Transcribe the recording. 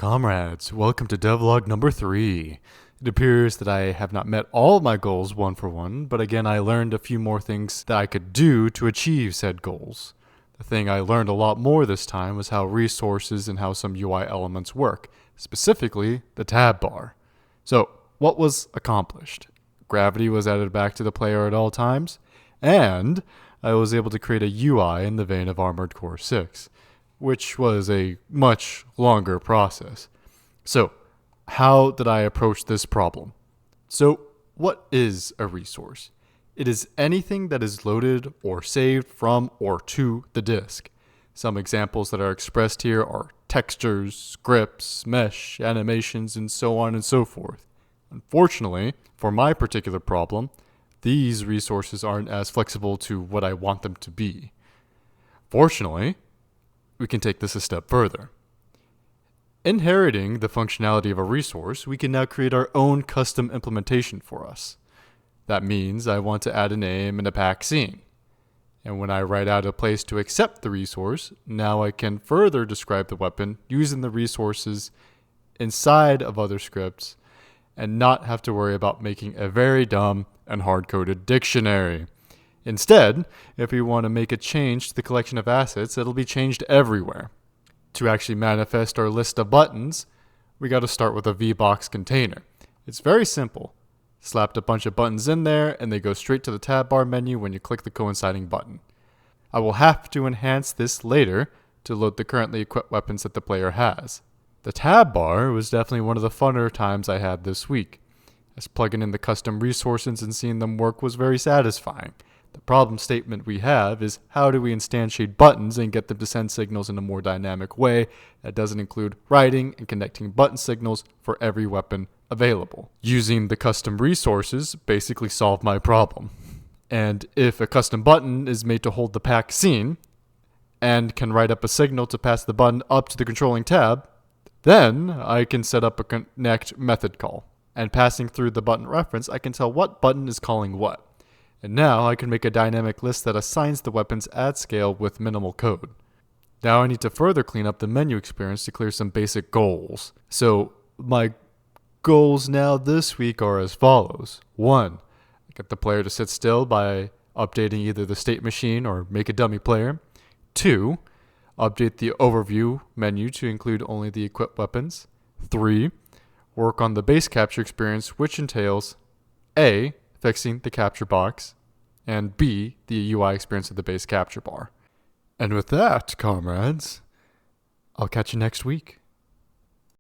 Comrades, welcome to DevLog number 3. It appears that I have not met all of my goals one for one, but again I learned a few more things that I could do to achieve said goals. The thing I learned a lot more this time was how resources and how some UI elements work, specifically the tab bar. So, what was accomplished? Gravity was added back to the player at all times, and I was able to create a UI in the vein of Armored Core 6. Which was a much longer process. So, how did I approach this problem? So, what is a resource? It is anything that is loaded or saved from or to the disk. Some examples that are expressed here are textures, scripts, mesh, animations, and so on and so forth. Unfortunately, for my particular problem, these resources aren't as flexible to what I want them to be. Fortunately, we can take this a step further. Inheriting the functionality of a resource, we can now create our own custom implementation for us. That means I want to add a name and a pack scene. And when I write out a place to accept the resource, now I can further describe the weapon using the resources inside of other scripts and not have to worry about making a very dumb and hard-coded dictionary. Instead, if we want to make a change to the collection of assets, it'll be changed everywhere. To actually manifest our list of buttons, we got to start with a VBox container. It's very simple. Slapped a bunch of buttons in there, and they go straight to the tab bar menu when you click the coinciding button. I will have to enhance this later to load the currently equipped weapons that the player has. The tab bar was definitely one of the funner times I had this week, as plugging in the custom resources and seeing them work was very satisfying. The problem statement we have is how do we instantiate buttons and get them to send signals in a more dynamic way that doesn't include writing and connecting button signals for every weapon available. Using the custom resources basically solved my problem. And if a custom button is made to hold the pack scene and can write up a signal to pass the button up to the controlling tab, then I can set up a connect method call. And passing through the button reference, I can tell what button is calling what. And now I can make a dynamic list that assigns the weapons at scale with minimal code. Now I need to further clean up the menu experience to clear some basic goals. So my goals now this week are as follows. 1. Get the player to sit still by updating either the state machine or make a dummy player. 2. Update the overview menu to include only the equipped weapons. 3. Work on the base capture experience, which entails A. Fixing the capture box, and B, the UI experience of the base capture bar. And with that, comrades, I'll catch you next week.